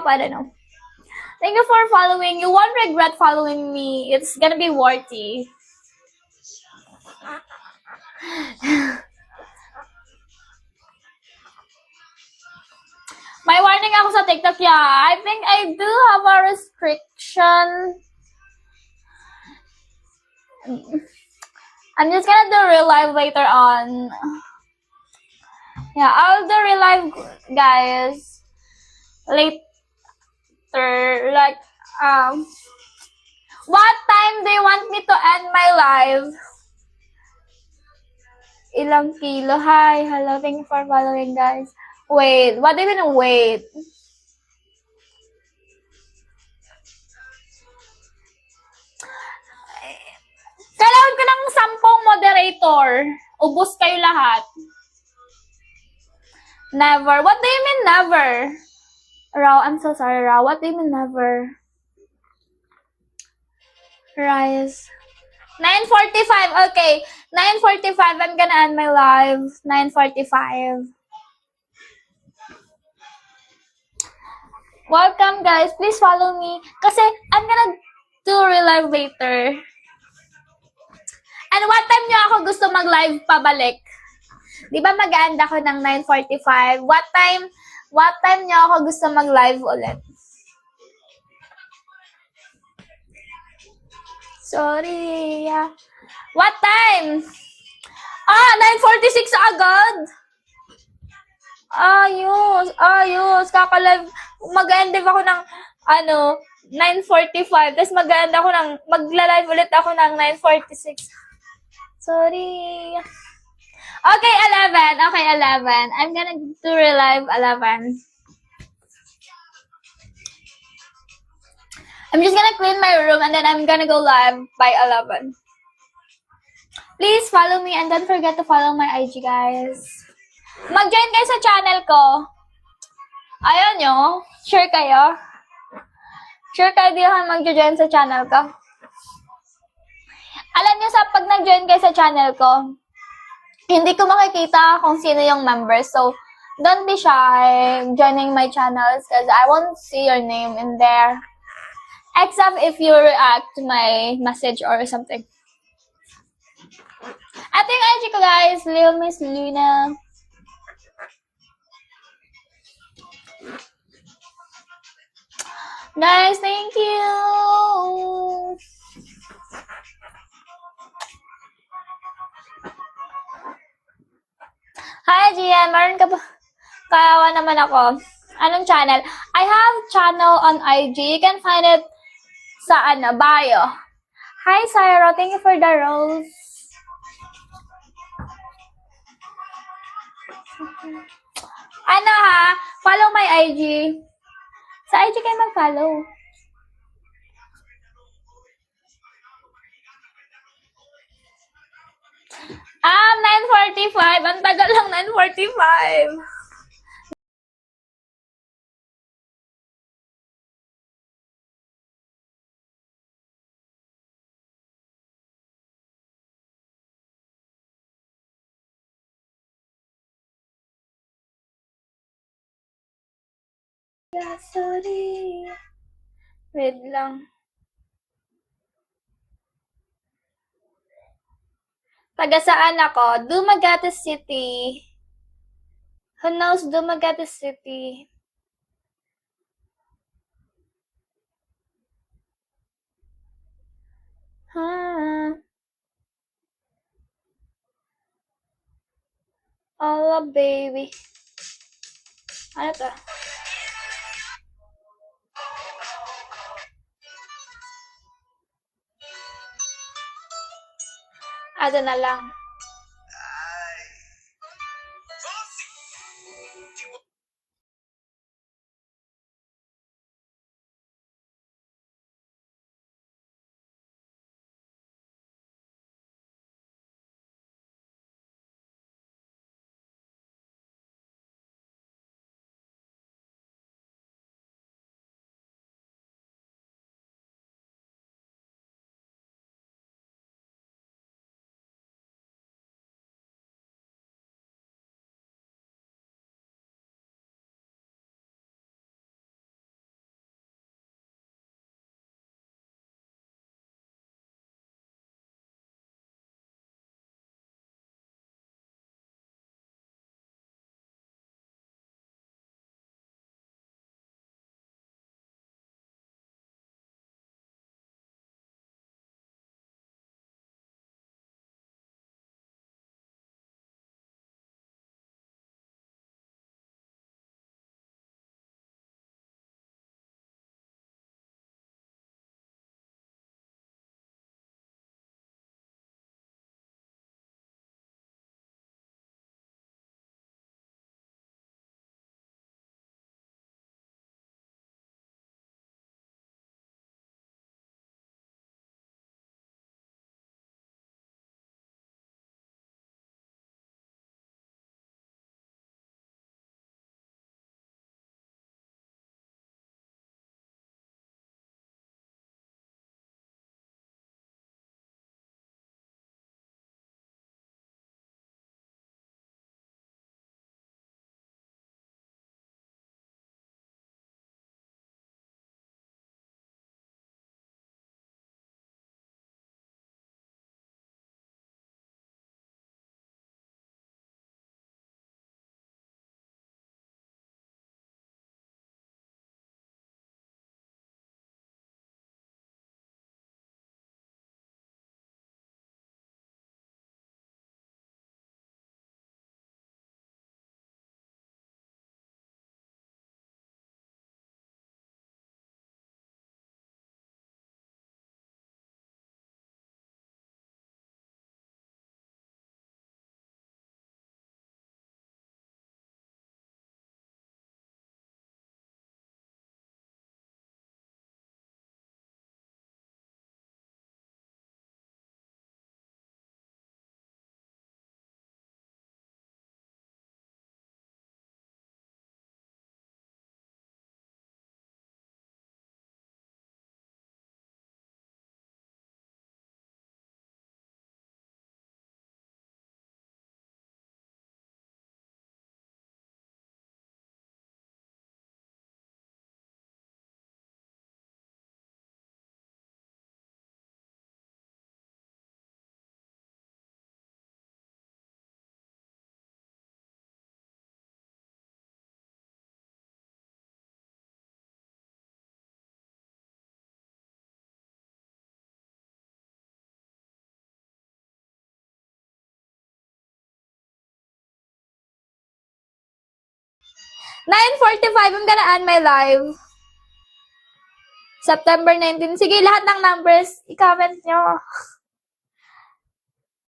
up. I don't know. Thank you for following. You won't regret following me. It's gonna be worthy. May warning ako sa TikTok, yeah. I think I do have a restriction. I'm just gonna do real live later on. Yeah, I'll do real live, guys. Later, like, what time do you want me to end my live? Ilang kilo? Hi, hello, thank you for following, guys. Wait, what do you mean wait? Kailangan ko ng 10 moderator. Ubus kayo lahat. Never. What do you mean never? Raw, I'm so sorry, Raw. What do you mean never? Rise. 9:45. Okay. 9:45. I'm gonna end my live. 9:45. Welcome, guys. Please follow me. Kasi I'm gonna do real live later. And what time nyo ako gusto mag-live pabalik? Di ba mag-end ako ng 9:45? What time nyo ako gusto mag-live ulit? Sorry. What time? 9:46 agad. Ayos. Kaka-live. Mag-end ako ng, 9:45. Tapos mag-end ako ng, magla-live ulit ako ng 9:46. Sorry. Okay, 11. I'm gonna do relive 11. I'm just gonna clean my room and then I'm gonna go live by 11. Please follow me and don't forget to follow my IG, guys. Mag-join kayo sa channel ko. Ayaw nyo? Sure kayo? Sure kayo di lang mag-join sa channel ko? Alam nyo sa pag nag-join kayo sa channel ko, hindi ko makikita kung sino yung members. So, don't be shy joining my channels because I won't see your name in there. Except if you react to my message or something. Ito yung IG ko, guys. Lil Miss Luna. Guys, thank you. Hi, Gian. Meron ka ba? Kawa naman ako. Anong channel? I have channel on IG. You can find it sa bio. Hi, Syro. Thank you for the rose. Follow my IG. Sa IG kayo mag-follow. Ah, 9:45. Ang tagal lang 9:45. Yeah, sorry. Wait lang. Taga saan ako? Dumaguete City. Who knows Dumaguete City? Oh, baby. Ano to? Ano na lang. 9:45, I'm gonna end my live. September 19. Sige, lahat ng numbers, i-comment nyo.